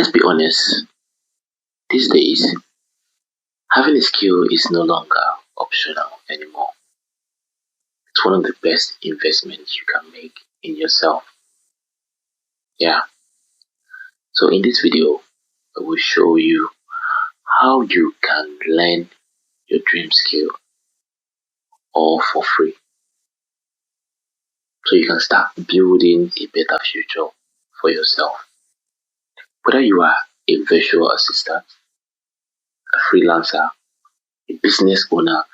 Let's be honest, these days, having a skill is no longer optional anymore. It's one of the best investments you can make in yourself. Yeah. So in this video, I will show you how you can learn your dream skill all for free. So you can start building a better future for yourself. Whether you are a virtual assistant, a freelancer, a business owner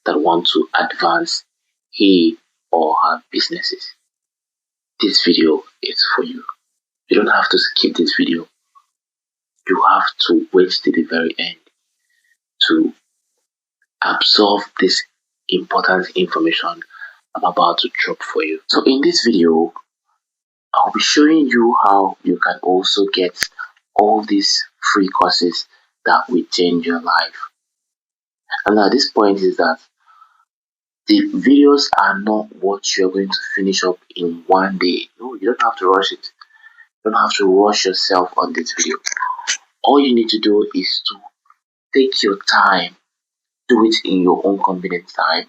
that wants to advance he or her businesses, this video is for you. You don't have to skip this video. You have to wait till the very end to absorb this important information I'm about to drop for you. So in this video, I'll be showing you how you can also get all these free courses that will change your life. And at this point is that the videos are not what you're going to finish up in one day. No, you don't have to rush it. You don't have to rush yourself on this video. All you need to do is to take your time, do it in your own convenient time,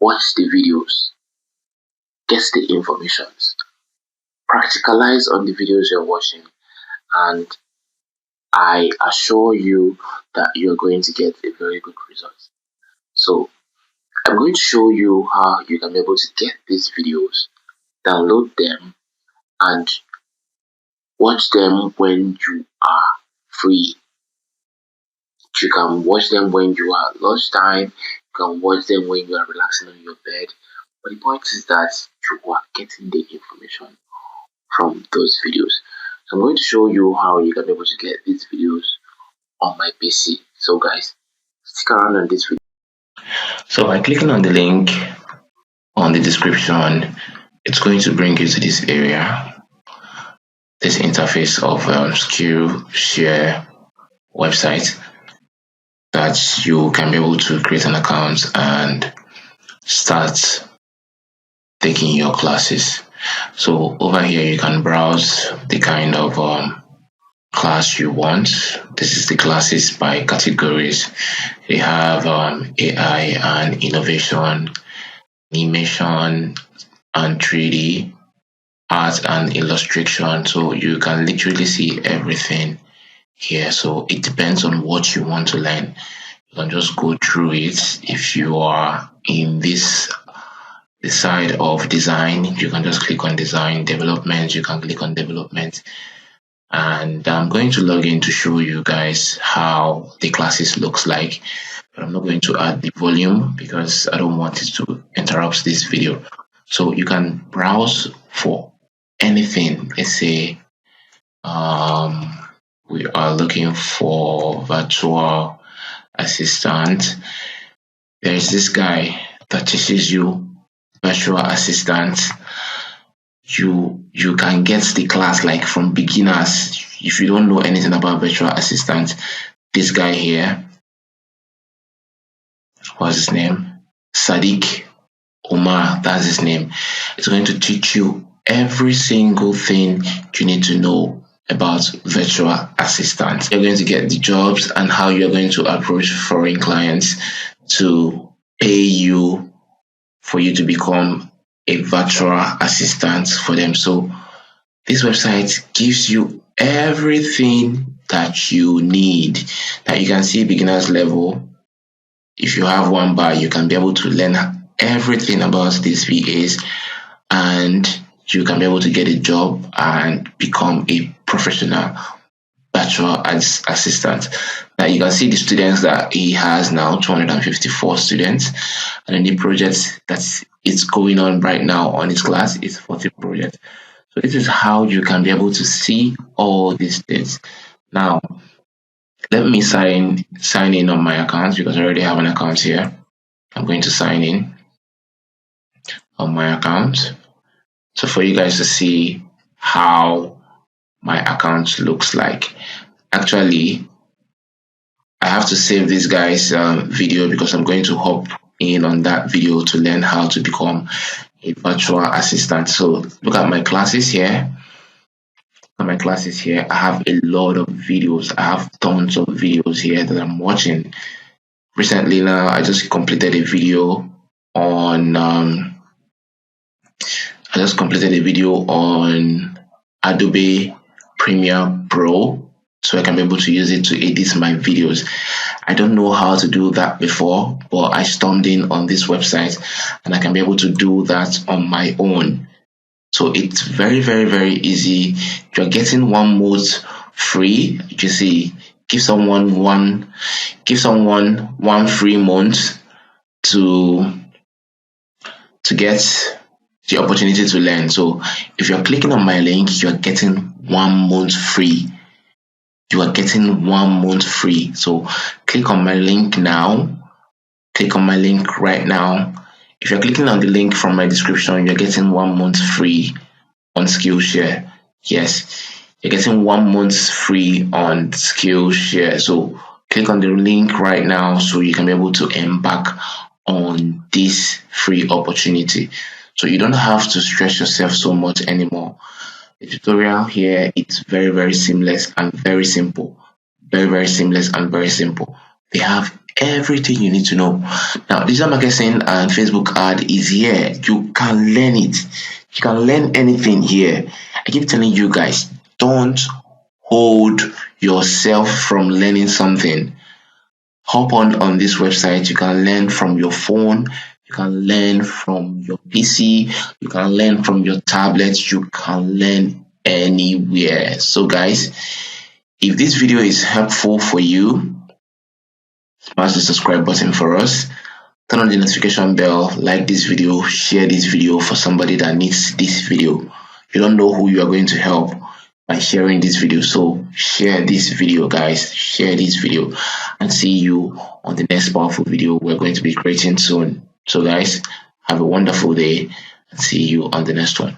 watch the videos, get the information, practicalize on the videos you're watching, and I assure you that you're going to get a very good result. So I'm going to show you how you can be able to get these videos, download them, and watch them when you are free. You can watch them when you are at lunchtime, you can watch them when you are relaxing on your bed. But the point is that you are getting the information from those videos. So I'm going to show you how you can be able to get these videos on my PC. So guys, stick around on this video. So by clicking on the link on the description, it's going to bring you to this area, this interface of Skillshare website, that you can be able to create an account and start taking your classes. So over here you can browse the kind of class you want. This is the classes by categories. They have AI and innovation, animation and 3D, art and illustration. So you can literally see everything here. So it depends on what you want to learn. You can just go through it. If you are in the side of design, you can just click on design. Development, you can click on development. And I'm going to log in to show you guys how the classes looks like, but I'm not going to add the volume because I don't want it to interrupt this video. So you can browse for anything. Let's say we are looking for virtual assistant. There's this guy that teaches you virtual assistant. You can get the class like from beginners. If you don't know anything about virtual assistant, this guy here, what's his name? Sadiq Omar, that's his name. It's going to teach you every single thing you need to know about virtual assistants. You're going to get the jobs and how you're going to approach foreign clients to pay you for you to become a virtual assistant for them. So this website gives you everything that you need. Now you can see beginners level. If you have one bar, you can be able to learn everything about these VAs, and you can be able to get a job and become a professional virtual assistant. Now you can see the students that he has now, 254 students, and then the projects that it's going on right now on his class is 40 projects. So this is how you can be able to see all these things. Now let me sign in on my account because I already have an account here. I'm going to sign in on my account. So for you guys to see how my account looks like. Actually, I have to save this guy's video because I'm going to hop in on that video to learn how to become a virtual assistant. So look at my classes here. at my classes here. I have a lot of videos. I have tons of videos here that I'm watching. Recently now, I just completed a video on Adobe Premiere Pro, so I can be able to use it to edit my videos. I don't know how to do that before, but I stumbled in on this website and I can be able to do that on my own. So it's very, very, very easy. You're getting 1 month free. You see, give someone one free month to get the opportunity to learn. So if you're clicking on my link, you're getting 1 month free. You are getting 1 month free. So click on my link now. Click on my link right now. If you're clicking on the link from my description, you're getting 1 month free on Skillshare. Yes, you're getting 1 month free on Skillshare. So click on the link right now so you can be able to embark on this free opportunity. So you don't have to stress yourself so much anymore. The tutorial here, it's very, very seamless and very simple. Very, very seamless and very simple. They have everything you need to know. Now, digital marketing and Facebook ad is here. You can learn it. You can learn anything here. I keep telling you guys, don't hold yourself from learning something. Hop on this website. You can learn from your phone. You can learn from your PC. You can learn from your tablet. You can learn anywhere. So guys, if this video is helpful for you, smash the subscribe button for us. Turn on the notification bell, like this video, share this video for somebody that needs this video. You don't know who you are going to help by sharing this video, so share this video, guys. Share this video, and see you on the next powerful video we're going to be creating soon. So guys, have a wonderful day and see you on the next one.